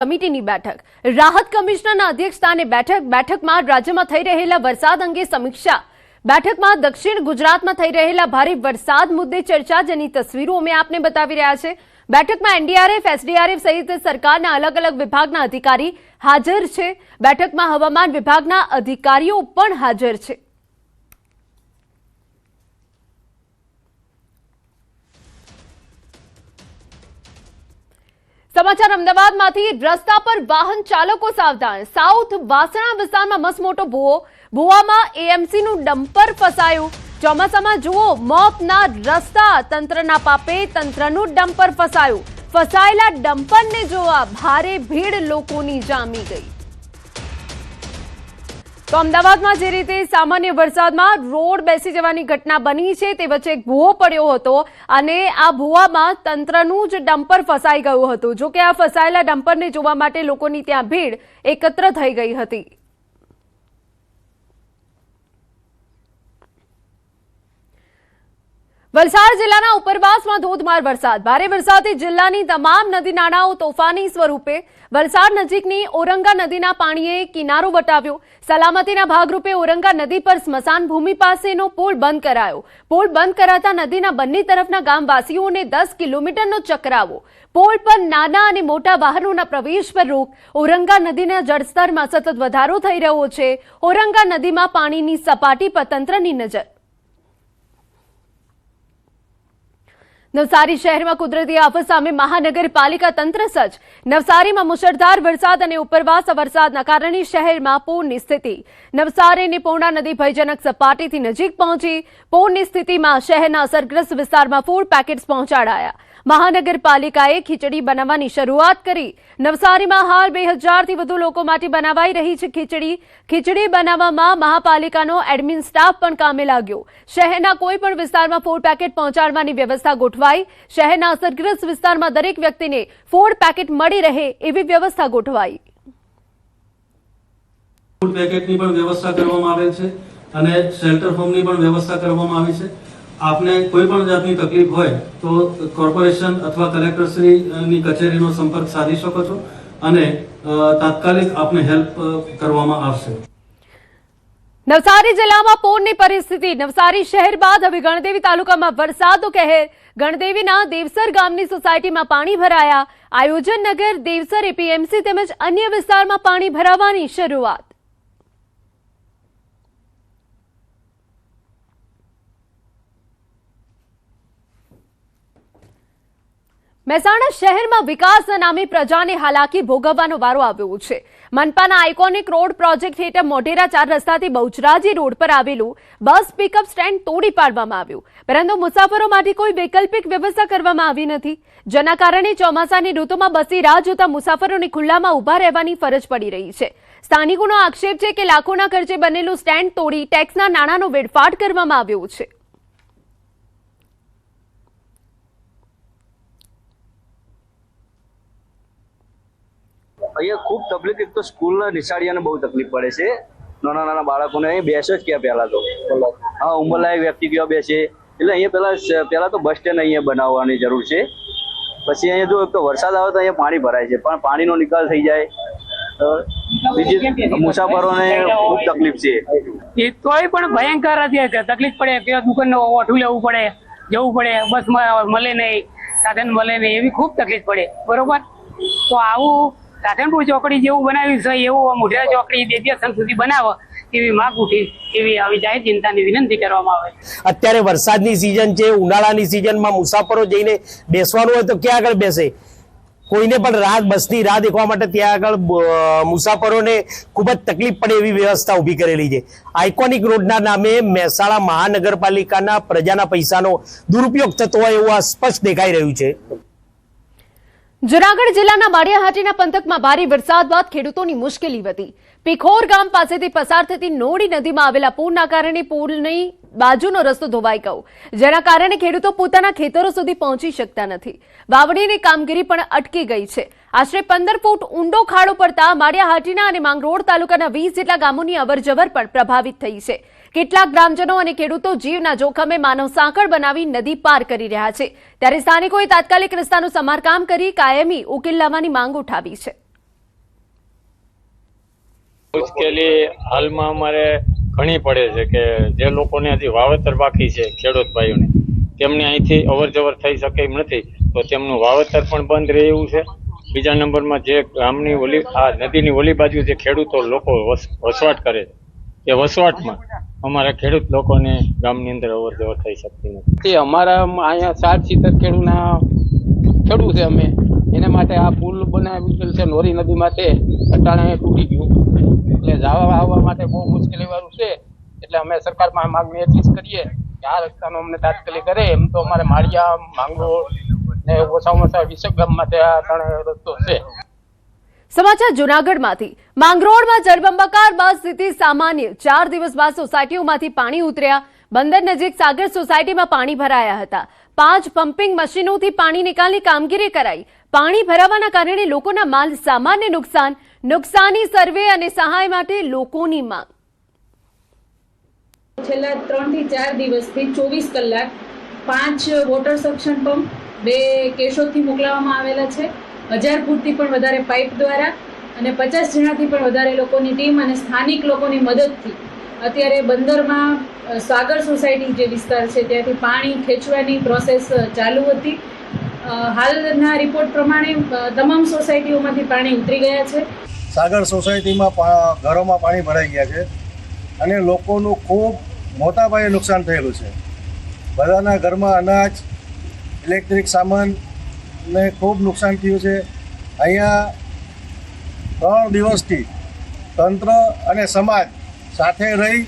કમિટીની બેઠક રાહત કમિશનરના અધ્યક્ષસ્થાને બેઠકમાં રાજ્યમાં થઈ રહેલા વરસાદ અંગે સમીક્ષા બેઠકમાં દક્ષિણ ગુજરાતમાં થઈ રહેલા ભારે વરસાદ મુદ્દે ચર્ચા જેની તસવીરો અમે આપને બતાવી રહ્યા છે। બેઠકમાં એનડીઆરએફ એસડીઆરએફ સહિત સરકારના અલગ અલગ વિભાગના અધિકારી હાજર છે। બેઠકમાં હવામાન વિભાગના અધિકારીઓ પણ હાજર છે। समाचार अमदावादमांथी रस्ता पर वाहन चालको सावधान। साउथ वासणा विस्तारमां मसमोटो भुवामां एएमसीनुं डम्पर फसायुं। ચોમાસામાં જુઓ મોતના રસ્તા, તંત્રના પાપે તંત્રનું ડમ્પર ફસાયું। ફસાયેલા ડમ્પરને જોવા ભારે ભીડ લોકોની જામી ગઈ। તો અમદાવાદમાં જે રીતે સામાન્ય વરસાદમાં રોડ બેસી જવાની ઘટના બની છે તે વચ્ચે એક ભૂવો પડ્યો હતો અને આ ભૂવામાં તંત્રનું જ ડમ્પર ફસાઈ ગયું હતું। જો કે આ ફસાયેલા ડમ્પરને જોવા માટે લોકોની ત્યાં ભીડ એકત્ર થઈ ગઈ હતી। વલસાડ જિલ્લાના ઉપરવાસમાં ધોધમાર વરસાદ। ભારે વરસાદથી જિલ્લાની તમામ નદી નાળાઓ તોફાની સ્વરૂપે। વલસાડ નજીકની ઓરંગા નદીના પાણીએ કિનારો વટાવ્યો। સલામતીના ભાગરૂપે ઓરંગા નદી પર સ્મશાન ભૂમિ પાસેનો પુલ બંધ કરાયો। પુલ બંધ કરાતા નદીના બંને તરફના ગામવાસીઓને 10 કિલોમીટરનો ચકરાવો। પુલ પર નાના અને મોટા વાહનોના પ્રવેશ પર રોક। ઓરંગા નદીના જળસ્તરમાં સતત વધારો થઈ રહ્યો છે। ઓરંગા નદીમાં પાણીની સપાટી પર તંત્રની નજર। નવસારી શહેરમાં કુદરતી આફત સામે મહાનગરપાલિકા તંત્ર સજ્જ। નવસારીમાં મુશળધાર વરસાદ અને ઉપરવાસ વરસાદના કારણે શહેરમાં પૂરની સ્થિતિ। નવસારીની પૂર્ણા નદી ભયજનક સપાટીથી નજીક પહોંચી। પૂરની સ્થિતિમાં શહેરના અસરગ્રસ્ત વિસ્તારમાં ફૂડ પેકેટ્સ પહોંચાડાયા। મહાનગરપાલિકાએ ખીચડી બનાવવાની શરૂઆત કરી। નવસારીમાં હાલ 2000થી વધુ લોકો માટે બનાવાઈ રહી છે ખીચડી બનાવવામાં મહાપાલિકાનો એડમિન સ્ટાફ પણ કામે લાગ્યો। શહેરના કોઈ પણ વિસ્તારમાં ફૂડ પેકેટ પહોંચાડવાની વ્યવસ્થા ગોઠવાઈ। શહેરના અસરગ્રસ્ત વિસ્તારમાં દરેક વ્યક્તિને ફૂડ પેકેટ મળી રહે એવી વ્યવસ્થા ગોઠવાઈ। ફૂડ પેકેટની પણ વ્યવસ્થા કરવામાં આવેલ છે અને શેલ્ટર હોમની પણ વ્યવસ્થા કરવામાં આવી છે। आपने कोई पण जातनी तकलीफ होय तो कोर्पोरेशन अथवा कलेक्टरश्रीनी कचेरीनो संपर्क साधी शको छो अने तात्कालिक आपने हेल्प करवामां आवशे। नवसारी जिल्लामां पूરની પરિસ્થિતિ। नवसारी शहर बाद હવે ગણદેવી તાલુકામાં વરસાદનો કહેર। ગણદેવીના દેવસર ગામની સોસાયટીમાં પાણી ભરાયા। આયોજન નગર, દેવસર, એપીએમસી તેમજ અન્ય વિસ્તારમાં પાણી ભરાવાની શરૂઆત। મહેસાણા શહેરમાં વિકાસના નામે પ્રજાને હાલાકી ભોગવવાનો વારો આવ્યો છે। મનપાના આઇકોનિક રોડ પ્રોજેક્ટ હેઠળ મોઢેરા 4 રસ્તાથી બહુચરાજી રોડ પર આવેલું બસ પિકઅપ સ્ટેન્ડ તોડી પાડવામાં આવ્યું, પરંતુ મુસાફરો માટે કોઈ વૈકલ્પિક વ્યવસ્થા કરવામાં આવી નથી, જેના કારણે ચોમાસાની ઋતુમાં બસની રાહ જોતા મુસાફરોને ખુલ્લામાં ઊભા રહેવાની ફરજ પડી રહી છે। સ્થાનિકોનો આક્ષેપ છે કે લાખોના ખર્ચે બનેલું સ્ટેન્ડ તોડી ટેક્સના નાણાંનો વેડફાટ કરવામાં આવ્યો છે। અહીંયા ખૂબ તકલીફ, એક તો સ્કૂલના નિશાળીયાને બહુ તકલીફ પડે છે। નાના નાના બાળકોને અહીં બેસે જ ક્યાં પહેલા તો હા ઉંમરલાયક વ્યક્તિ ક્યાં બેસે, એટલે અહીંયા પહેલા તો બસ સ્ટેન્ડ અહીંયા બનાવવાની જરૂર છે। પછી અહીંયા જો એક તો વરસાદ આવે તો અહીંયા પાણી ભરાય છે, પણ પાણીનો નિકાલ થઈ જાય બીજી મુસાફરોને ખૂબ તકલીફ છે। એ તોય પણ ભયંકર તકલીફ પડે કે દુકાન ઓઠું લેવું પડે, જવું પડે, બસમાં મળે નહીં, સાધન મળે નહીં, એવી ખૂબ તકલીફ પડે। બરોબર, તો આવું રાધનપુર ચોકડી જેવું બનાવ્યું છે એવું મોઢેરા ચોકડી 2 દિવસ સુધી બનાવો એવી માંગ ઉઠી, એવી આવી જાહેર જનતાની વિનંતી કરવામાં આવે। અત્યારે વરસાદની સિઝન છે, ઉનાળાની સિઝનમાં મુસાફરો જઈને બેસવાનું હોય તો ક્યાં આગળ બેસે? કોઈને પણ બસની રાહ દેખવા માટે ત્યાં આગળ મુસાફરોને ખૂબ જ તકલીફ પડે એવી વ્યવસ્થા ઊભી કરેલી છે। આઇકોનિક રોડના નામે મહેસાણા મહાનગરપાલિકાના પ્રજાના પૈસાનો દુરુપયોગ થતો હોય એવું આ સ્પષ્ટ દેખાઈ રહ્યું છે। જૂનાગઢ જિલ્લાના માળિયાહાટીના પંથકમાં ભારે વરસાદ બાદ ખેડૂતોની મુશ્કેલી વધી। પીખોર ગામ પાસેથી પસાર થતી નોડી નદીમાં આવેલા પૂરના કારણે પુલની બાજુનો રસ્તો ધોવાઈ ગયો, જેના કારણે ખેડૂતો પોતાના ખેતરો સુધી પહોંચી શકતા નથી। વાવણીની કામગીરી પણ અટકી ગઈ છે। આશરે 15 ફૂટ ઊંડો ખાડો પડતા માળિયાહાટીના અને માંગરોળ તાલુકાના 20 જેટલા ગામોની અવરજવર પણ પ્રભાવિત થઈ છે। કેટલાક ગ્રામજનો અને ખેડૂતો જીવના જોખમે માનવ સાંકળ બનાવી નદી પાર કરી રહ્યા છે, ત્યારે સ્થાનિકોએ તાત્કાલિક રસ્તાનું સમારકામ કરી કાયમી ઉકેલ લાવવાની માંગ ઉઠાવી છે। મુશ્કેલી હાલમાં અમારે ઘણી પડે છે કે જે લોકોને હજી વાવેતર બાકી છે, ખેડૂત ભાઈઓને, તેમને અહીંથી અવર જવર થઈ શકે એમ નથી, તો તેમનું વાવેતર પણ બંધ રહે એવું છે. બીજા નંબરમાં જે ગામની આ નદીની ઓલી બાજુ જે ખેડૂતો લોકો વસવાટ કરે છે, એ વસવાટમાં અમારા ખેડૂત લોકોને ગામની અંદર અવર જવર થઈ શકતી નથી. અમારા અહીંયા 60-70 ખેડૂત છે અમે, એના માટે આ પુલ બનાવી દીધેલ છે નોરી નદી માટે, અટાણે તૂટી ગયું એટલે જવા આવવા માટે બહુ મુશ્કેલી વાળું છે. એટલે અમે સરકારમાં માંગણી એટલી જ કરીએ કે આ રસ્તાનો અમને તાત્કાલિક કરે. એમ તો અમારે માળિયા, માંગરોળ ને ઓછામાં ઓછા 20 ગામ માટે આ ત્રણ રસ્તો છે. સમાચાર જૂનાગઢમાંથી. માંગરોળમાં જળબંબાકાર બાદ સ્થિતિ સામાન્ય. 4 દિવસ બાદ સોસાયટીઓમાંથી પાણી ઉતર્યા. બંદર નજીક સાગર સોસાયટીમાં પાણી ભરાયા હતા. 5 પમ્પિંગ મશીનોથી પાણી નિકાલની કામગીરી કરાઈ. પાણી ભરાવાના કારણે લોકોના માલ સામાનને નુકસાની સર્વે અને સહાય માટે લોકોની માંગ. છેલ્લા 3 થી 4 દિવસથી 24 કલાક 5 વોટર સક્શન પંપ, 2 કેશોદથી મોકલવામાં આવેલા છે. 1000 ફૂટથી પણ વધારે પાઇપ દ્વારા અને 50 જણાથી પણ વધારે લોકોની ટીમ અને સ્થાનિક લોકોની મદદથી અત્યારે બંદરમાં સાગર સોસાયટી જે વિસ્તાર છે ત્યાંથી પાણી ખેંચવાની પ્રોસેસ ચાલુ હતી. હાલના રિપોર્ટ પ્રમાણે તમામ સોસાયટીઓમાંથી પાણી ઉતરી ગયા છે. સાગર સોસાયટીમાં ઘરોમાં પાણી ભરાઈ ગયા છે અને લોકોનું ખૂબ મોટા પાયે નુકસાન થયેલું છે. બધાના ઘરમાં અનાજ, ઇલેક્ટ્રિક સામાન ને ખૂબ નુકસાન થયું છે. અહીંયા 3 દિવસથી તંત્ર અને સમાજ સાથે રહી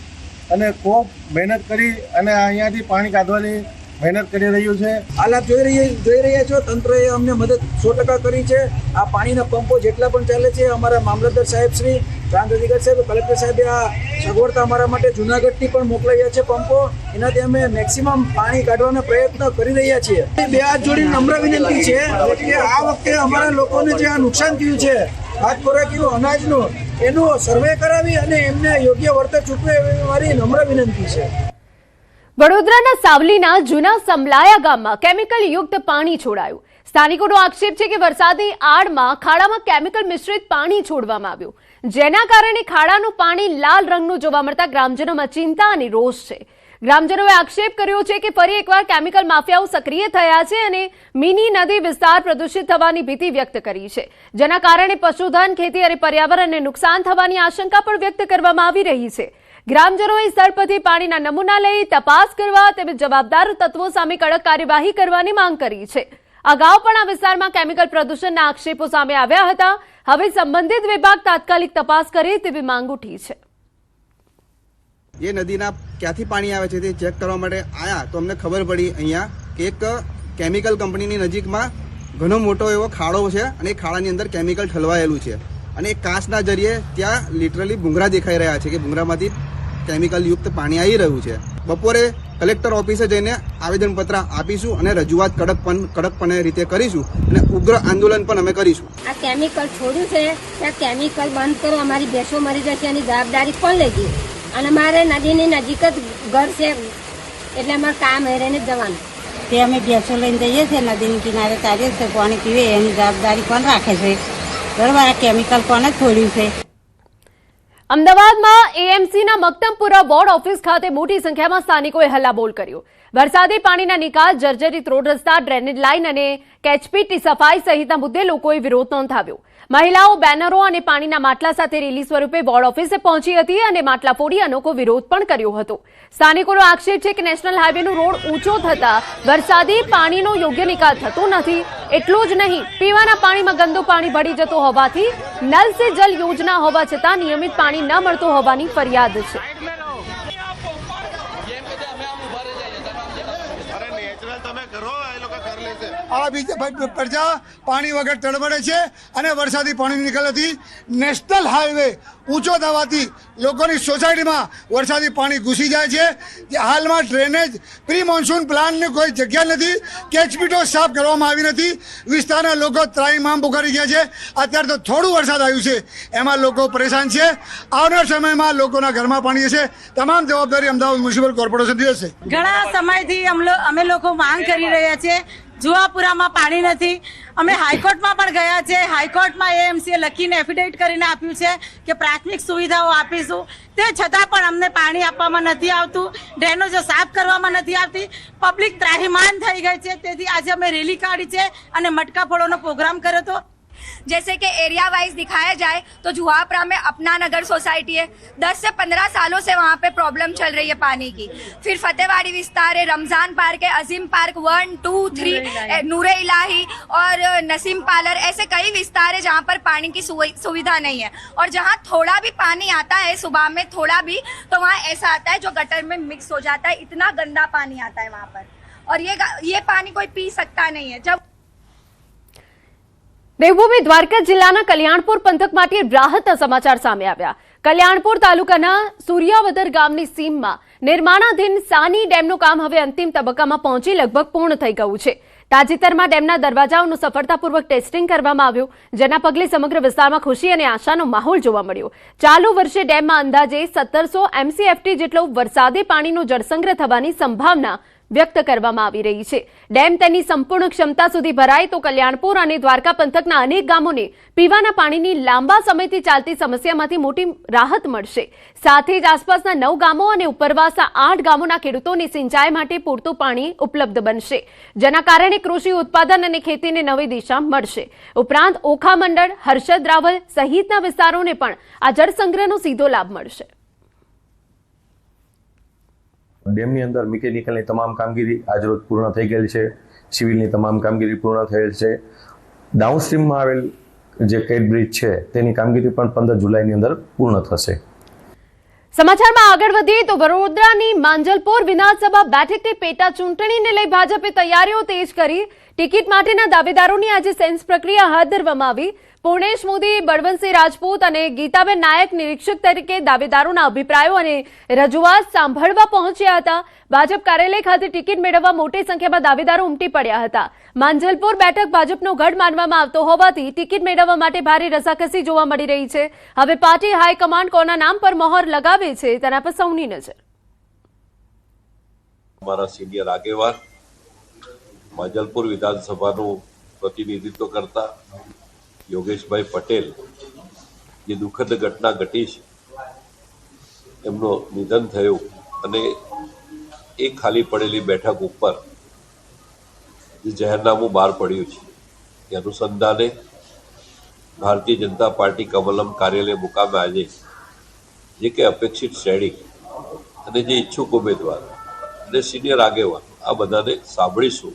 અને ખૂબ મહેનત કરી અને અહીંયાથી પાણી કાઢવાની મહેનત કરી રહ્યું છે. હાલાત જોઈ રહ્યા છો. તંત્રએ અમને મદદ 100% કરી છે. આ પાણીના પંપો જેટલા પણ ચાલે છે, અમારા મામલતદાર સાહેબ શ્રી, પ્રાંત અધિકારી સાહેબ, કલેક્ટર સાહેબે આ સગવડતા અમારા માટે જૂનાગઢથી પણ મોકલાવ્યા છે પંપો. એનાથી અમે મેક્સિમમ પાણી કાઢવાના પ્રયત્ન કરી રહ્યા છીએ. 2 હાથ જોડીને નમ્ર વિનંતી છે કે આ વખતે અમારા લોકોને જે આ નુકસાન થયું છે હાથ ખોરાકીનું, અનાજનું, એનું સર્વે કરાવી અને એમને યોગ્ય વળતર ચૂકવે એવી મારી નમ્ર વિનંતી છે. વડોદરાના સાવલીના જૂના સમલાયા ગામમાં કેમિકલ યુક્ત પાણી છોડાયું. સ્થાનિકોનો આક્ષેપ છે કે વરસાદની આડમાં ખાડામાં કેમિકલ મિશ્રિત પાણી છોડવામાં આવ્યું, જેના કારણે ખાડાનું પાણી લાલ રંગનું જોવા મળતા ગ્રામજનોમાં ચિંતા અને રોષ છે. ગ્રામજનોએ આક્ષેપ કર્યો છે કે ફરી એકવાર કેમિકલ માફિયાઓ સક્રિય થયા છે અને મિની નદી વિસ્તાર પ્રદૂષિત થવાની ભીતિ વ્યક્ત કરી છે, જેના કારણે પશુધન, ખેતી અને પર્યાવરણને નુકસાન થવાની આશંકા પણ વ્યક્ત કરવામાં આવી રહી છે. ગ્રામજનોએ સ્થળ પરથી પાણીના નમૂના લઈ તપાસ કરવા તેમજ જવાબદાર તત્વો સામે કડક કાર્યવાહી કરવાની માંગ કરી છે. અગાઉ પણ આ વિસ્તારમાં કેમિકલ પ્રદૂષણના આક્ષેપો સામે આવ્યા હતા. હવે સંબંધિત વિભાગ તાત્કાલિક તપાસ કરે તેવી માંગ ઉઠી છે. એ નદીના ક્યાંથી પાણી આવે છે તે ચેક કરવા માટે આવ્યા તો અમને ખબર પડી અહીંયા કે એક કેમિકલ કંપનીની નજીકમાં ઘણો મોટો એવો ખાડો છે અને એ ખાડાની અંદર કેમિકલ ઠલવાયેલું છે અને એ કાચના જરીએ ત્યાં લિટરલી ભૂંગળા દેખાઈ રહ્યા છે કે ભૂંગળામાંથી કેમિકલ યુક્ત પાણી આવી રહ્યું છે. બપોરે કલેક્ટર ઓફિસે જઈને આવેદનપત્ર આપીશું અને રજૂઆત કડકપણે રીતે કરીશું અને ઉગ્ર આંદોલન પણ અમે કરીશું. આ કેમિકલ છોડ્યું છે ત્યાં કેમિકલ બંધ કરો, અમારી ભેંસો મરી જશે એની જવાબદારી કોણ લેજે? અને અમારે નદીની નજીક જ ઘર છે એટલે અમારે કામ હેરેને જ જવાનું. તે અમે ભેંસો લઈને જઈએ છીએ નદીની કિનારે, તારીએ છે પાણી પીવે એની જવાબદારી કોણ રાખે છે? બરાબર, આ કેમિકલ કોને છોડ્યું છે? અમદાવાદમાં એએમસીના મક્તમપુરા બોર્ડ ઓફિસ ખાતે મોટી સંખ્યામાં સ્થાનિકોએ હલ્લાબોલ કર્યો. વરસાદી પાણીના નિકાલ, જર્જરિત રોડ રસ્તા, ડ્રેનેજ લાઇન અને કેચપીટની સફાઈ સહિતના મુદ્દે લોકોએ વિરોધ નોંધાવ્યો. મહિલાઓ બેનરો અને પાણીના માટલા સાથે રેલી સ્વરૂપે બોર્ડ ઓફિસે પહોંચી હતી અને માટલા ફોડી અનોખો વિરોધ પણ કર્યો હતો. સ્થાનિકોનો આક્ષેપ છે કે નેશનલ હાઈવેનો રોડ ઊંચો થતા વરસાદી પાણીનો યોગ્ય નિકાલ થતો નથી. એટલું જ નહીં, પીવાના પાણીમાં ગંદુ પાણી ભળી જતો હોવાથી નલ સે જલ યોજના હોવા છતાં નિયમિત પાણી ન મળતું હોવાની ફરિયાદ છે. આ બીજી પ્રજા પાણી વગર તડબડે છે અને વરસાદી પાણી નિકાલથી નેશનલ હાઈવે ઊંચો થવાથી લોકોની સોસાયટીમાં વરસાદી પાણી ઘૂસી જાય છે. જે હાલમાં ડ્રેનેજ પ્રી મોન્સૂન પ્લાનની કોઈ જગ્યા નથી, કેચપીટો સાફ કરવામાં આવી નથી. વિસ્તારના લોકો ત્રાહિમામ પુકારી ગયા છે. અત્યારે તો થોડું વરસાદ આવ્યું છે એમાં લોકો પરેશાન છે. આવનાર સમયમાં લોકોના ઘરમાં પાણી હશે. તમામ જવાબદારી અમદાવાદ મ્યુનિસિપલ કોર્પોરેશનની હશે. ઘણા સમયથી અમે લોકો માંગ કરી રહ્યા છે જુવાપુરામાં પાણી નથી. અમે હાઈકોર્ટમાં પણ ગયા છે. હાઈકોર્ટમાં એએમસીએ લખીને એફિડેવિટ કરીને આપ્યું છે કે પ્રાથમિક સુવિધાઓ આપીશું. તે છતાં પણ અમને પાણી આપવામાં નથી આવતું, ડ્રેનેજો સાફ કરવામાં નથી આવતી. પબ્લિક ત્રાહિમામ થઈ ગઈ છે. તેથી આજે અમે રેલી કાઢી છે અને મટકા ફોડોનો प्रोग्राम કર્યો હતો. जैसे कि एरिया वाइज दिखाया जाए तो जुहापरा में अपना नगर सोसाइटी है, 10 से 15 सालों से वहाँ पे प्रॉब्लम चल रही है पानी की. फिर फतेहवाड़ी विस्तार है, रमजान पार्क है, अजीम पार्क 1, 2, 3, नूरे इलाही और नसीम पार्लर, ऐसे कई विस्तार है जहाँ पर पानी की सुविधा नहीं है. और जहाँ थोड़ा भी पानी आता है सुबह में थोड़ा भी, तो वहाँ ऐसा आता है जो गटर में मिक्स हो जाता है. इतना गंदा पानी आता है वहाँ पर और ये पानी कोई पी सकता नहीं है. जब દેવભૂમિ દ્વારકા જિલ્લાના કલ્યાણપુર પંથકમાંથી રાહતના સમાચાર સામે આવ્યા. કલ્યાણપુર તાલુકાના સૂર્યાવદર ગામની સીમમાં નિર્માણાધીન સાની ડેમનું કામ હવે અંતિમ તબક્કામાં પહોંચી લગભગ પૂર્ણ થઈ ગયું છે. તાજેતરમાં ડેમના દરવાજાઓનું સફળતાપૂર્વક ટેસ્ટિંગ કરવામાં આવ્યું, જેના પગલે સમગ્ર વિસ્તારમાં ખુશી અને આશાનો માહોલ જોવા મળ્યો. ચાલુ વર્ષે ડેમમાં અંદાજે 1700 MCFT જેટલો વરસાદી પાણીનો જળસંગ્રહ થવાની સંભાવના વ્યક્ત કરવામાં આવી રહી છે. ડેમ તેની સંપૂર્ણ ક્ષમતા સુધી ભરાય તો કલ્યાણપુર અને દ્વારકા પંથકના અનેક ગામોને પીવાના પાણીની લાંબા સમયથી ચાલતી સમસ્યામાંથી મોટી રાહત મળશે. સાથે જ આસપાસના 9 ગામો અને ઉપરવાસના 8 ગામોના ખેડૂતોને સિંચાઈ માટે પૂરતું પાણી ઉપલબ્ધ બનશે, જેના કારણે કૃષિ ઉત્પાદન અને ખેતીને નવી દિશા મળશે. ઉપરાંત ઓખા મંડળ, હર્ષદ રાવલ સહિતના વિસ્તારોને પણ આ જળસંગ્રહનો સીધો લાભ મળશે. ડેમની અંદર મિકેનિકલની તમામ કામગીરી આજરોજ પૂર્ણ થઈ ગયેલ છે. સિવિલની તમામ કામગીરી પૂર્ણ થયેલ છે. ડાઉનસ્ટ્રીમમાં આવેલ જે કેટ બ્રિજ છે તેની કામગીરી પણ 15 જુલાઈની અંદર પૂર્ણ થશે. સમાચારમાં આગળ વધીએ તો વડોદરાની માંજલપુર વિધાનસભા બેઠકની પેટા ચૂંટણીને લઈ ભાજપે તૈયારીઓ તેજ કરી. ટિકિટ માટેના દાવેદારોની આજે સેન્સ પ્રક્રિયા હાથ ધરવામાં આવી. પૂર્ણેશ મોદી, બળવંતસિંહ રાજપૂત અને ગીતાબેન નાયક નિરીક્ષક તરીકે દાવેદારોના અભિપ્રાયો અને રજૂઆત સાંભળવા પહોંચ્યા હતા. ભાજપ કાર્યાલય ખાતે ટિકિટ મેળવવા મોટી સંખ્યામાં દાવેદારો ઉમટી પડ્યા હતા. માંજલપુર બેઠક ભાજપનો ગઢ માનવામાં આવતો હોવાથી ટિકિટ મેળવવા માટે ભારે રસાકસી જોવા મળી રહી છે. હવે પાર્ટી હાઈકમાન્ડ કોના નામ પર મહોર લગાવે છે તેના પર સૌની નજર. અમારા સિનિયર આગેવાન માંજલપુર વિધાનસભાનું પ્રતિનિધિત્વ કરતા યોગેશભાઈ પટેલ, જે દુઃખદ ઘટના ઘટી છે, એમનું નિધન થયું અને એ ખાલી પડેલી બેઠક ઉપર જે જાહેરનામું બહાર પડ્યું છે તે અનુસંધાને ભારતીય જનતા પાર્ટી કમલમ કાર્યાલય મુકામે આજે જે કે અપેક્ષિત શ્રેણી અને જે ઈચ્છુક ઉમેદવાર અને સિનિયર આગેવાન આ બધાને સાંભળીશું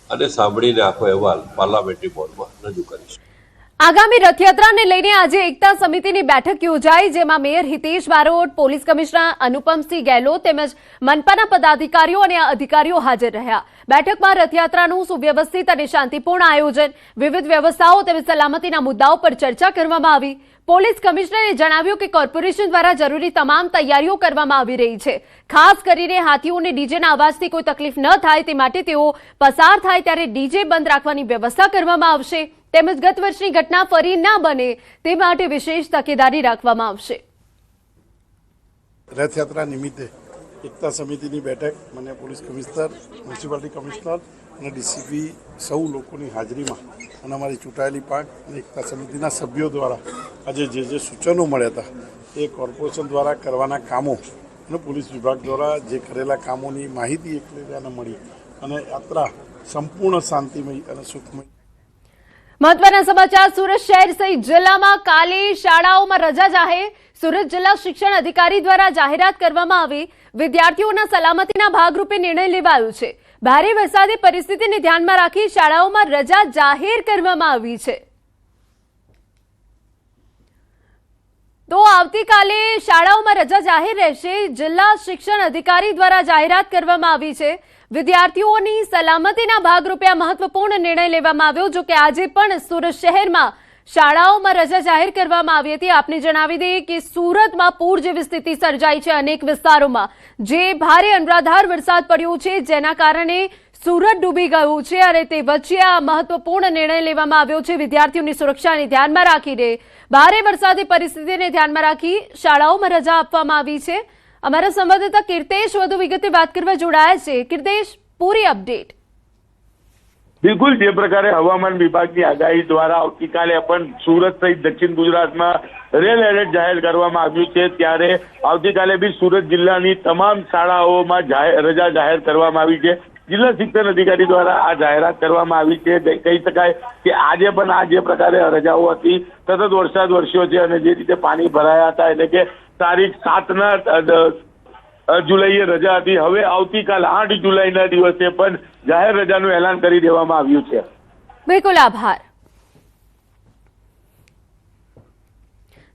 અને સાંભળીને આખો અહેવાલ પાર્લામેન્ટરી બોર્ડમાં રજૂ કરીશું. આગામી રથયાત્રાને લઈને આજે એકતા સમિતિની બેઠક યોજાઈ, જેમાં mayor Hitesh Barot, police commissioner Anupamsinh Gehlot તેમજ મનપાના પદાધિકારીઓ અને અધિકારીઓ હાજર રહ્યા. બેઠકમાં રથયાત્રાનું સુવ્યવસ્થિત અને શાંતિપૂર્ણ આયોજન, વિવિધ વ્યવસ્થાઓ તેમજ સલામતીના મુદ્દાઓ પર ચર્ચા કરવામાં આવી. પોલીસ કમિશનરે જણાવ્યું કે કોર્પોરેશન દ્વારા જરૂરી તમામ તૈયારીઓ કરવામાં આવી રહી છે. ખાસ કરીને હાથીઓને ડીજેના અવાજથી કોઈ તકલીફ ન થાય તે માટે તેઓ પસાર થાય ત્યારે ડીજે બંધ રાખવાની વ્યવસ્થા કરવામાં આવશે. તેમજ ગત વર્ષની ઘટના ફરી ન બને તે માટે વિશેષ તકેદારી રાખવામાં આવશે. રથયાત્રા નિમિત્તે એકતા સમિતિની બેઠક મને પોલીસ કમિશનર, મ્યુનિસિપાલિટી કમિશનર અને ડીસીપી સૌ લોકોની હાજરીમાં અને અમારી ચૂંટાયેલી પાંખ અને એકતા સમિતિના સભ્યો દ્વારા આજે જે સૂચનો મળ્યા હતા એ કોર્પોરેશન દ્વારા કરવાના કામો અને પોલીસ વિભાગ દ્વારા જે કરેલા કામોની માહિતી એકબીજાને મળી અને યાત્રા સંપૂર્ણ શાંતિમય અને સુખમય. મહત્વના સમાચાર. સુરત શહેર સહિત જિલ્લામાં કાલે શાળાઓમાં રજા જાહેર. સુરત જિલ્લા શિક્ષણ અધિકારી દ્વારા જાહેરાત કરવામાં આવી. વિદ્યાર્થીઓના સલામતીના ભાગરૂપે નિર્ણય લેવાયો છે. ભારે વરસાદી પરિસ્થિતિને ધ્યાનમાં રાખી શાળાઓમાં રજા જાહેર કરવામાં આવી છે. તો આવતીકાલે શાળાઓમાં રજા જાહેર રહેશે. જિલ્લા શિક્ષણ અધિકારી દ્વારા જાહેરાત કરવામાં આવી છે. વિદ્યાર્થીઓની સલામતીના ભાગરૂપે આ મહત્વપૂર્ણ નિર્ણય લેવામાં આવ્યો. જો કે આજે પણ સુરત શહેરમાં શાળાઓમાં રજા જાહેર કરવામાં આવી હતી. આપને જણાવી દઈએ કે સુરતમાં પૂર જેવી સ્થિતિ સર્જાઈ છે. અનેક વિસ્તારોમાં જે ભારે અનરાધાર વરસાદ પડ્યો છે, જેના કારણે સુરત ડૂબી ગયું છે અને તે વચ્ચે આ મહત્વપૂર્ણ નિર્ણય લેવામાં આવ્યો છે. વિદ્યાર્થીઓની સુરક્ષાને ધ્યાનમાં રાખીને ભારે વરસાદી પરિસ્થિતિને ધ્યાનમાં રાખી શાળાઓમાં રજા આપવામાં આવી છે. અમારા સંવાદદાતા કીર્તેશ વધુ વિગતે વાત કરવા જોડાયા છે. કીર્તેશ, પૂરી અપડેટ. બિલકુલ જે પ્રકારે હવામાન વિભાગની આગાહી દ્વારા આવતીકાલે પણ સુરત સહિત દક્ષિણ ગુજરાતમાં રેડ એલર્ટ જાહેર કરવામાં આવ્યું છે, ત્યારે આવતીકાલે બી સુરત જિલ્લાની તમામ શાળાઓમાં રજા જાહેર કરવામાં આવી છે. જિલ્લા શિક્ષણ અધિકારી દ્વારા આ જાહેરાત કરવામાં આવી છે. કહી શકાય કે આજે પણ આ જે પ્રકારે રજાઓ હતી, સતત વરસાદ વરસ્યો છે અને જે રીતે પાણી ભરાયા હતા, એટલે કે તારીખ 7 જુલાઈએ રજા હતી. હવે આવતીકાલ 8 જુલાઈના દિવસે પણ જાહેર રજાનું એલાન કરી દેવામાં આવ્યું છે. બિલકુલ, આભાર.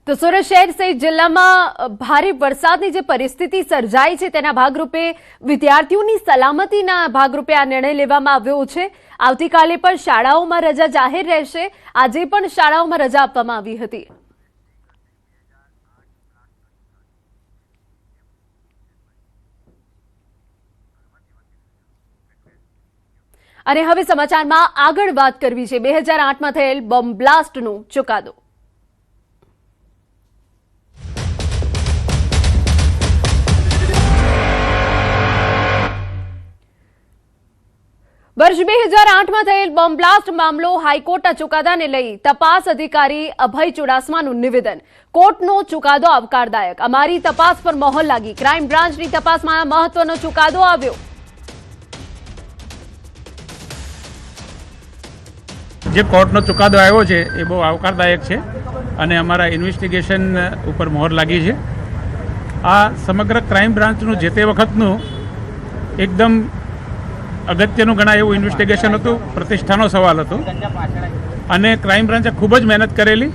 તો સુરત શહેર સહિત જિલ્લામાં ભારે વરસાદની જે પરિસ્થિતિ સર્જાઈ છે તેના ભાગરૂપે વિદ્યાર્થીઓની સલામતીના ભાગરૂપે આ નિર્ણય લેવામાં આવ્યો છે. આવતીકાલે પણ શાળાઓમાં રજા જાહેર રહેશે. આજે પણ શાળાઓમાં રજા આપવામાં આવી હતી. અને હવે સમાચારમાં આગળ વાત કરવી છે 2008માં થયેલ બોમ્બ બ્લાસ્ટનો ચુકાદો. વર્ષ 2008માં થયેલ બોમ્બ બ્લાસ્ટ મામલો હાઈકોર્ટના ચુકાદાને લઈ તપાસ અધિકારી અભય ચુડાસમાનું નિવેદન. કોર્ટનો ચુકાદો આવકારદાયક. અમારી તપાસ પર મહોર લાગી. ક્રાઇમ બ્રાન્ચની તપાસમાં મહત્વનો ચુકાદો આવ્યો. જે કોર્ટનો ચુકાદો આવ્યો છે એ બહુ આવકારદાયક છે અને અમારા ઇન્વેસ્ટિગેશન ઉપર મહોર લાગી છે. આ સમગ્ર ક્રાઇમ બ્રાન્ચનું જે તે વખતનું એકદમ અગત્યનું ગણાય એવું ઇન્વેસ્ટિગેશન હતું. પ્રતિષ્ઠાનો સવાલ હતો અને ક્રાઇમ બ્રાન્ચે ખૂબ જ મહેનત કરેલી.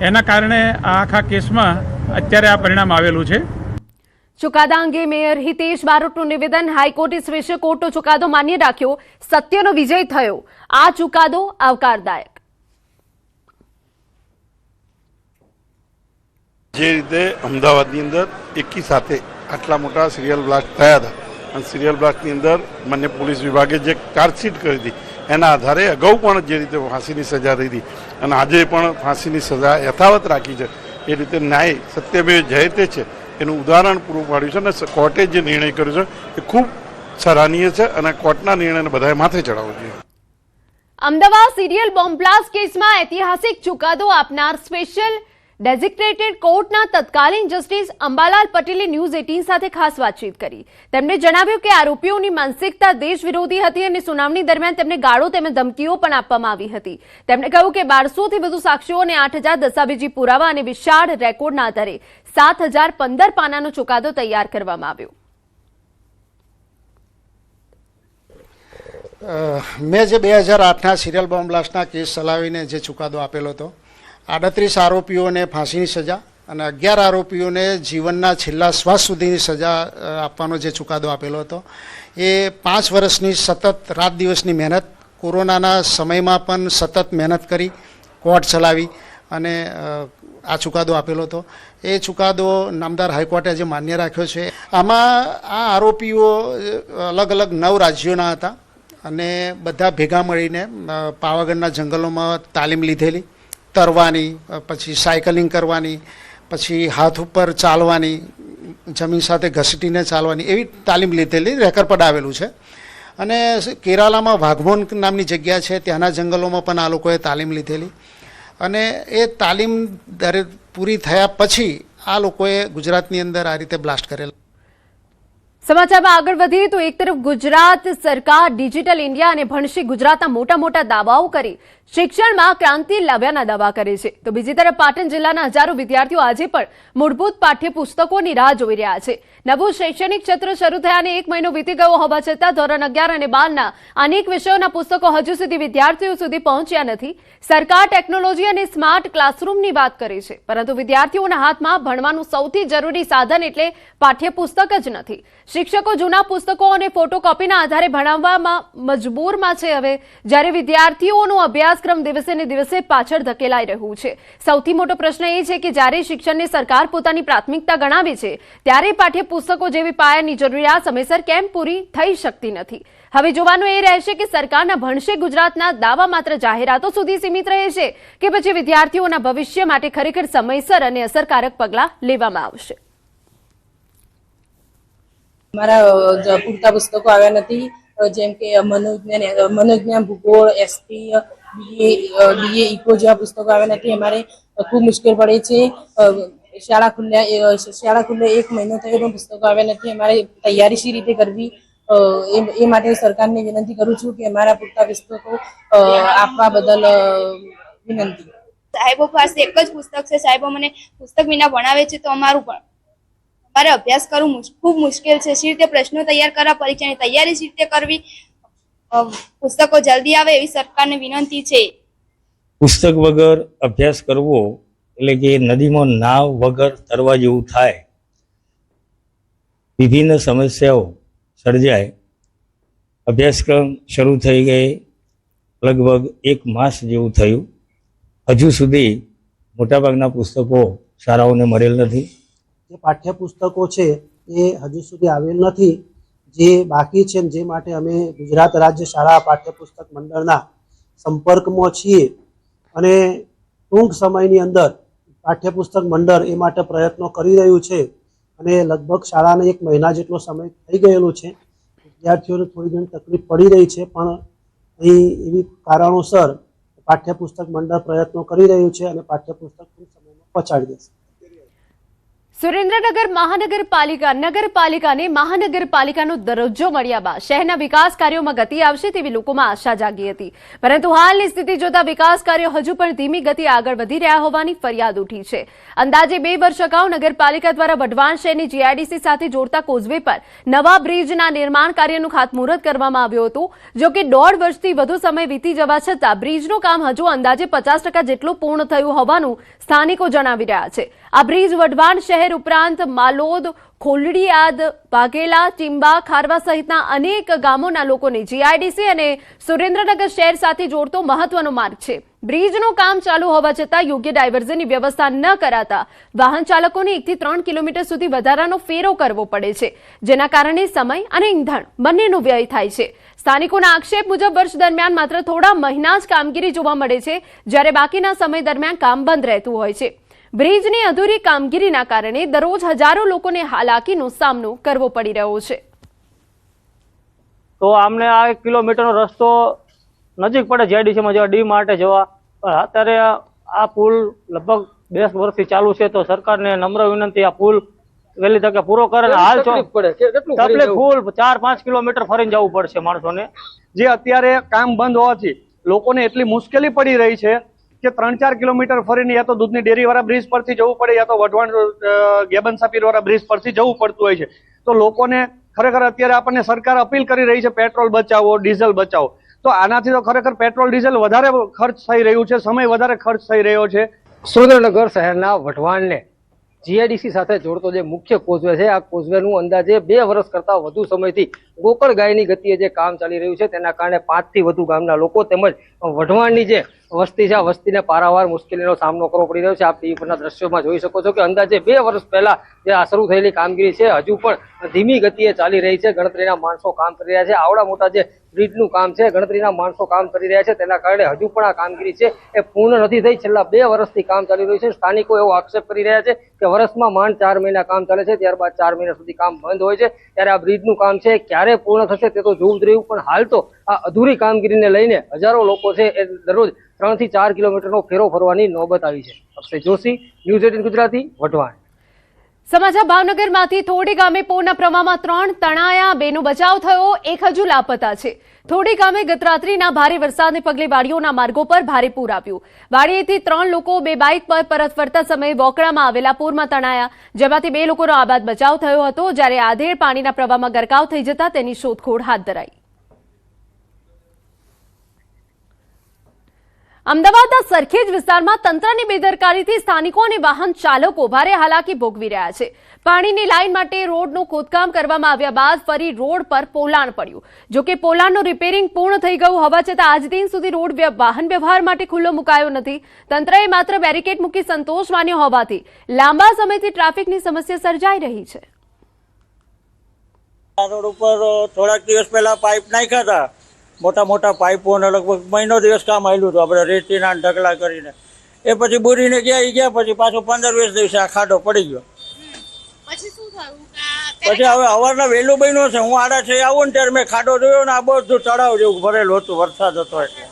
એના કારણે આ આખા કેસમાં અત્યારે આ પરિણામ આવેલું છે. ચુકાદા અંગે મેયર હિતેશ બારોટનું નિવેદન. હાઈકોર્ટે સ્પેશિયલ કોર્ટનો ચુકાદો માન્ય રાખ્યો. સત્યનો વિજય થયો. આ ચુકાદો આવકારદાયક. જે રીતે અમદાવાદની અંદર એકી સાથે આટલા મોટા સિરિયલ બ્લાસ્ટ થયા હતા અને સિરિયલ બ્લાસ્ટની અંદર મને પોલીસ વિભાગે જે ચાર્જશીટ કરી હતી એના આધારે અગાઉ પણ જે રીતે ફાંસીની સજા થઈ હતી અને આજે પણ ફાંસીની સજા યથાવત રાખી છે, એ રીતે ન્યાય સત્યમેવ જયતે છે એનું ઉદાહરણ પૂરું પાડ્યું છે. અને કોર્ટે જે નિર્ણય કર્યો છે એ ખૂબ સરાહનીય છે અને કોર્ટના નિર્ણયને બધાએ માથે ચડાવવો જોઈએ. અમદાવાદ સિરિયલ બોમ્બ બ્લાસ્ટ કેસમાં ઐતિહાસિક ચુકાદો આપનાર સ્પેશિયલ ડેઝિગ્નેટેડ કોર્ટના તત્કાલીન જસ્ટિસ અંબાલાલ પટેલે ન્યૂઝ 18 સાથે ખાસ વાતચીત કરી. તેમણે જણાવ્યું કે આરોપીઓની માનસિકતા દેશ વિરોધી હતી અને સુનાવણી દરમિયાન તેમને ગાળો તેમજ ધમકીઓ પણ આપવામાં આવી હતી. તેમણે કહ્યું કે 1200થી વધુ સાક્ષીઓ અને 8000 દસ્તાવેજી પુરાવા અને વિશાળ રેકોર્ડના આધારે 7015 પાનાનો ચુકાદો તૈયાર કરવામાં આવ્યો. મેં જે 2008ના સિરિયલ બોમ્બ બ્લાસ્ટના કેસ ચલાવીને જે ચુકાદો આપેલો હતો, 38 આરોપીઓને ફાંસીની સજા અને 11 આરોપીઓને જીવનના છેલ્લા શ્વાસ સુધીની સજા આપવાનો જે ચુકાદો આપેલો હતો, એ 5 વર્ષની સતત રાત દિવસની મહેનત, કોરોનાના સમયમાં પણ સતત મહેનત કરી કોર્ટ ચલાવી અને આ ચુકાદો આપેલો હતો. એ ચુકાદો નામદાર હાઈકોર્ટે આજે માન્ય રાખ્યો છે. આમાં આ આરોપીઓ અલગ અલગ 9 રાજ્યોના હતા અને બધા ભેગા મળીને પાવાગઢના જંગલોમાં તાલીમ લીધેલી, તરવાની, પછી સાયકલિંગ કરવાની, પછી હાથ ઉપર ચાલવાની, જમીન સાથે ઘસીટીને ચાલવાની, એવી તાલીમ લીધેલી રેકર્ડ પર આવેલું છે. અને કેરાલામાં વાઘમોન નામની જગ્યા છે, ત્યાંના જંગલોમાં પણ આ લોકોએ તાલીમ લીધેલી. અને એ તાલીમ પૂરી થયા પછી આ લોકોએ ગુજરાતની અંદર આ રીતે બ્લાસ્ટ કરેલા. સમાચારમાં આગળ વધીએ તો એક તરફ ગુજરાત સરકાર ડિજિટલ ઇન્ડિયા અને ભણશે ગુજરાતના મોટા મોટા દાવાઓ કરી શિક્ષણમાં ક્રાંતિ લાવ્યાના દાવા કરે છે, તો બીજી તરફ પાટણ જિલ્લાના હજારો વિદ્યાર્થીઓ આજે પણ મૂળભૂત પાઠ્યપુસ્તકોની રાહ જોઈ રહ્યા છે. નવું શૈક્ષણિક સત્ર શરૂ થયાને 1 મહિનો વીતી ગયો હોવા છતાં ધોરણ 11 અને 12ના અનેક વિષયોના પુસ્તકો હજુ સુધી વિદ્યાર્થીઓ સુધી પહોંચ્યા નથી. સરકાર ટેકનોલોજી અને સ્માર્ટ ક્લાસરૂમની વાત કરે છે, પરંતુ વિદ્યાર્થીઓના હાથમાં ભણવાનું સૌથી જરૂરી સાધન એટલે પાઠ્યપુસ્તક જ નથી. શિક્ષકો જૂના પુસ્તકો અને ફોટોકોપીના આધારે ભણાવવામાં મજબૂરમાં છે હવે, જ્યારે વિદ્યાર્થીઓનો અભ્યાસક્રમ દિવસે ને દિવસે પાછળ ધકેલાઈ રહ્યું છે. સૌથી મોટો પ્રશ્ન એ છે કે જ્યારે શિક્ષણને સરકાર પોતાની પ્રાથમિકતા ગણાવે છે, ત્યારે પાઠ્યપુસ્તકો જેવી પાયાની જરૂરિયાત સમયસર કેમ પૂરી થઈ શકતી નથી. હવે જોવાનું એ રહેશે કે સરકારના ભણશે ગુજરાતના દાવા માત્ર જાહેરાતો સુધી સીમિત રહે છે કે પછી વિદ્યાર્થીઓના ભવિષ્ય માટે ખરેખર સમયસર અને અસરકારક પગલાં લેવામાં આવશે. મારા પૂરતા પુસ્તકો આવ્યા નથી જેમ કે મનોજ્ઞાન ભૂગોળ, એસટી, બીએ ઇકો જેવા પુસ્તકો આવ્યા નથી. અમારે ખૂબ મુશ્કેલ પડે છે. શાળા ખુલ્લે 1 મહિનો થયો પણ પુસ્તકો આવ્યા નથી. અમારે તૈયારી શી રીતે કરવી એ માટે સરકારને વિનંતી કરું છું કે અમારા પૂરતા પુસ્તકો આપવા બદલ વિનંતી. સાહેબો પાસે એક જ પુસ્તક છે. સાહેબો મને પુસ્તક વિના ભણાવે છે તો અમારે અભ્યાસ કરવું ખૂબ મુશ્કેલ છે. શી રીતે પ્રશ્નો તૈયાર કરવા, પરીક્ષાની તૈયારી શી રીતે કરવી, પુસ્તકો જલ્દી આવે એવી સરકારને વિનંતી છે. પુસ્તક વગર અભ્યાસ કરવો એટલે કે નદીમાં નાવ વગર તરવા જેવું થાય. વિભિન્ન સમસ્યાઓ સર્જાય. અભ્યાસક્રમ શરૂ થઈ ગઈ લગભગ 1 માસ જેવું થયું. હજુ સુધી મોટાભાગના પુસ્તકો શાળાઓને મળેલ નથી. જે પાઠ્યપુસ્તકો છે એ હજુ સુધી આવેલ નથી. જે બાકી છે જે માટે અમે ગુજરાત રાજ્ય શાળા પાઠ્યપુસ્તક મંડળના સંપર્કમાં છીએ અને ટૂંક સમયની અંદર પાઠ્યપુસ્તક મંડળ એ માટે પ્રયત્નો કરી રહ્યું છે અને લગભગ શાળાને 1 મહિના જેટલો સમય થઈ ગયેલો છે. વિદ્યાર્થીઓને થોડી ઘણી તકલીફ પડી રહી છે પણ અહીં એવી કારણોસર પાઠ્યપુસ્તક મંડળ પ્રયત્નો કરી રહ્યું છે અને પાઠ્યપુસ્તક ટૂંક સમયમાં પહોંચાડી દેશે. સુરેન્દ્રનગર નગરપાલિકાને મહાનગરપાલિકાનો દરજ્જો મળ્યા બાદ શહેરના વિકાસ કાર્યોમાં ગતિ આવશે તેવી લોકોમાં આશા જાગી હતી. પરંતુ હાલની સ્થિતિ જોતા વિકાસ કાર્યો હજુ પણ ધીમી ગતિએ આગળ વધી રહ્યા હોવાની ફરિયાદ ઉઠી છે. અંદાજે 2 વર્ષ અગાઉ નગરપાલિકા દ્વારા વઢવાણ શહેરની જીઆઈડીસી સાથે જોડતા કોઝવે પર નવા બ્રિજના નિર્માણ કાર્યનું ખાતમુહૂર્ત કરવામાં આવ્યું હતું. જો કે 1.5 વર્ષથી વધુ સમય વીતી જવા છતાં બ્રિજનું કામ હજુ અંદાજે 50% જેટલું પૂર્ણ થયું હોવાનું સ્થાનિકો જણાવી રહ્યા છે. આ બ્રિજ વઢવાણ શહેર ઉપરાંત માલોદ, ખોલડીયાદ, વાઘેલા, ટીંબા, ખારવા સહિતના અનેક ગામોના લોકોને જીઆઈડીસી અને સુરેન્દ્રનગર શહેર સાથે જોડતો મહત્વનો માર્ગ છે. બ્રિજનું કામ ચાલુ હોવા છતાં યોગ્ય ડાયવર્ઝનની વ્યવસ્થા ન કરાતા વાહન ચાલકોને 1 થી 3 કિલોમીટર સુધી વધારાનો ફેરો કરવો પડે છે, જેના કારણે સમય અને ઈંધણ બંનેનો વ્યય થાય છે. સ્થાનિકોના આક્ષેપ મુજબ વર્ષ દરમિયાન માત્ર થોડા મહિના જ કામગીરી જોવા મળે છે, જ્યારે બાકીના સમય દરમિયાન કામ બંધ રહેતું હોય છે. બ્રિજની અધૂરી કામગીરીના કારણે દરરોજ હજારો લોકોને હાલાકીનો સામનો કરવો પડી રહ્યો છે. તો અમને આ 1 કિલોમીટરનો રસ્તો નજીક પડે જીઆઈડીસીમાં જવા, ડી માટે જવા. અત્યારે આ પુલ લગભગ 10 વર્ષથી ચાલુ છે તો સરકારને નમ્ર વિનંતી આ પુલ વહેલી તકે પૂરો કરે. હાલ તકલીફ ફૂલ 4-5 કિલોમીટર ફરીને જવું પડશે માણસોને. જે અત્યારે કામ બંધ હોવાથી લોકોને એટલી મુશ્કેલી પડી રહી છે કે 3-4 કિલોમીટર ફરીને યા તો દૂધની ડેરી વાળા બ્રિજ પરથી જવું પડે યા તો વઢવાણ ગેબન સાપીર વાળા બ્રિજ પરથી જવું પડતું હોય છે. તો લોકોને ખરેખર અત્યારે આપણને સરકાર અપીલ કરી રહી છે પેટ્રોલ બચાવો, ડીઝલ બચાવો. તો આનાથી તો ખરેખર પેટ્રોલ ડીઝલ વધારે ખર્ચ થઈ રહ્યું છે, સમય વધારે ખર્ચ થઈ રહ્યો છે. સુરેન્દ્રનગર શહેરના વઢવાણને જીઆઈડીસી સાથે જોડતો જે મુખ્ય કોઝવે છે, આ કોઝવેનું અંદાજે 2 વર્ષ કરતા વધુ સમયથી ગોકળ ગાયની ગતિએ જે કામ ચાલી રહ્યું છે તેના કારણે 5 થી વધુ ગામના લોકો તેમજ વઢવાણની જે વસ્તી છે આ વસ્તીને પારાવાર મુશ્કેલીનો સામનો કરવો પડી રહ્યો છે. આપ ટીવી પરના દ્રશ્યોમાં જોઈ શકો છો કે અંદાજે 2 વર્ષ પહેલા જે આ શરૂ થયેલી કામગીરી છે હજુ પણ ધીમી ગતિએ ચાલી રહી છે. ગણતરીના માણસો કામ કરી રહ્યા છે. આવડા મોટા જે બ્રિજનું કામ છે, ગણતરીના માણસો કામ કરી રહ્યા છે, તેના કારણે હજુ પણ આ કામગીરી છે એ પૂર્ણ નથી થઈ. છેલ્લા 2 વર્ષથી કામ ચાલી રહ્યું છે. સ્થાનિકો એવો આક્ષેપ કરી રહ્યા છે કે વર્ષમાં માંડ 4 મહિના કામ ચાલે છે, ત્યારબાદ 4 મહિના સુધી કામ બંધ હોય છે. ત્યારે આ બ્રિજનું કામ છે ક્યારે પૂર્ણ થશે તે તો જોવું જ રહ્યું. પણ હાલ તો આ અધૂરી કામગીરીને લઈને હજારો લોકો છે એ દરરોજ 3 થી 4 કિલોમીટરનો ફેરો ફરવાની નોબત આવી છે. અક્ષય જોશી, ન્યૂઝ 18 ગુજરાતી, વઢવાણ. સમાચાર ભાવનગરમાંથી થોડી ગામે પૂરના પ્રવાહમાં 3 તણાયા, 2નો બચાવ થયો, 1 હજુ લાપતા છે. થોડી ગામે ગત રાત્રિના ભારે વરસાદને પગલે વાડીઓના માર્ગો પર ભારે પૂર આવ્યું. વાડીએથી 3 લોકો 2 બાઇક પર પરત ફરતા સમયે વોકળામાં આવેલા પૂરમાં તણાયા, જેમાંથી 2 લોકોનો આબાદ બચાવ થયો હતો, જ્યારે આધેડ પાણીના પ્રવાહમાં ગરકાવ થઈ જતા તેની શોધખોળ હાથ ધરાઈ. અમદાવાદના સરખેજ વિસ્તારમાં તંત્રની બેદરકારીથી સ્થાનિકો અને વાહન ચાલકો ભારે હાલાકી ભોગવી રહ્યા છે. પાણીની લાઇન માટે રોડનું ખોદકામ કરવામાં આવ્યા બાદ ફરી રોડ પર પોલાણ પડ્યું. જો કે પોલાણનું રિપેરિંગ પૂર્ણ થઈ ગયું હોવા છતાં આજ દિન સુધી રોડ વાહન વ્યવહાર માટે ખુલ્લો મુકાયો નથી. તંત્રએ માત્ર બેરિકેડ મૂકી સંતોષ માન્યો હોવાથી લાંબા સમયથી ટ્રાફિકની સમસ્યા સર્જાઈ રહી છે. રોડ ઉપર થોડાક દિવસ પહેલા પાઇપ નાખ્યા હતા, મોટા મોટા પાઇપોને લગભગ મહિનો દિવસ કામ આવેલું હતું આપણે રેતીના ઢગલા કરીને. એ પછી બુરીને ગયા પછી પાછો 15-20 દિવસે આ ખાડો પડી ગયો. પછી શું થયું? પછી હવે સવારના વહેલું બન્યું છે, હું 6:30 આવું ને ત્યારે મેં ખાડો જોયો ને આ બધું તળાવ જેવું ભરેલું હતું, વરસાદ હતો એટલે.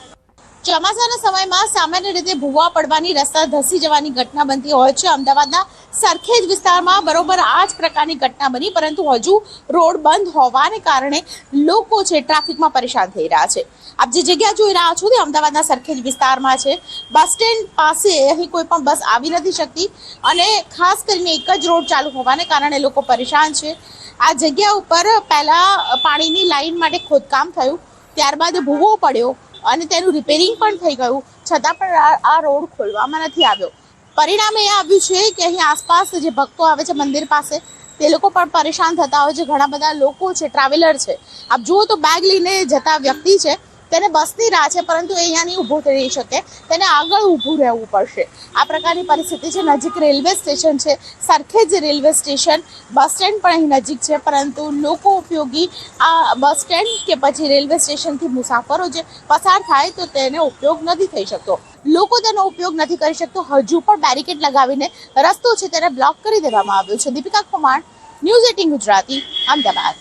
ચોમાસાના સમયમાં સામાન્ય રીતે ભૂવા પડવાની, રસ્તા ધસી જવાની ઘટના બનતી હોય છે. અમદાવાદના સરખેજ વિસ્તારમાં બરોબર આ જ પ્રકારની ઘટના બની, પરંતુ હજુ રોડ બંધ હોવાને કારણે લોકો છે ટ્રાફિકમાં પરેશાન થઈ રહ્યા છે. આપ જે જગ્યા જોઈ રહ્યા છો તે અમદાવાદના સરખેજ વિસ્તારમાં છે. બસ સ્ટેન્ડ પાસે અહીં કોઈ પણ બસ આવી નથી શકતી અને ખાસ કરીને એક જ રોડ ચાલુ હોવાને કારણે લોકો પરેશાન છે. આ જગ્યા ઉપર પહેલા પાણીની લાઈન માટે ખોદકામ થયું, ત્યારબાદ ભૂવો પડ્યો અને તેનું રિપેરિંગ પણ થઈ ગયું, છતાં પણ આ રોડ ખોલવામાં નથી આવ્યો. પરિણામ એ આવ્યું છે કે અહીં આસપાસ જે ભક્તો આવે છે મંદિર પાસે, તે લોકો પણ પરેશાન થતા હોય છે. ઘણા બધા લોકો છે, ટ્રાવેલર છે. આપ જુઓ તો બેગ લઈને જતા વ્યક્તિ છે, તેને બસની રાહ છે, પરંતુ એ અહીંયા નહીં ઊભું રહી શકે, તેને આગળ ઊભું રહેવું પડશે. આ પ્રકારની પરિસ્થિતિ છે. નજીક રેલવે સ્ટેશન છે, Sarkhej railway station, bus stand પણ અહીં નજીક છે, પરંતુ લોકો ઉપયોગી આ બસ સ્ટેન્ડ કે પછી રેલવે સ્ટેશનથી મુસાફરો જે પસાર થાય તો તેને ઉપયોગ નથી થઈ શકતો. લોકો તેનો ઉપયોગ નથી કરી શકતો. હજુ પણ બેરિકેડ લગાવીને રસ્તો છે તેને બ્લોક કરી દેવામાં આવ્યો છે. દીપિકા કુમાર, ન્યૂઝ 18 ગુજરાતી, અમદાવાદ.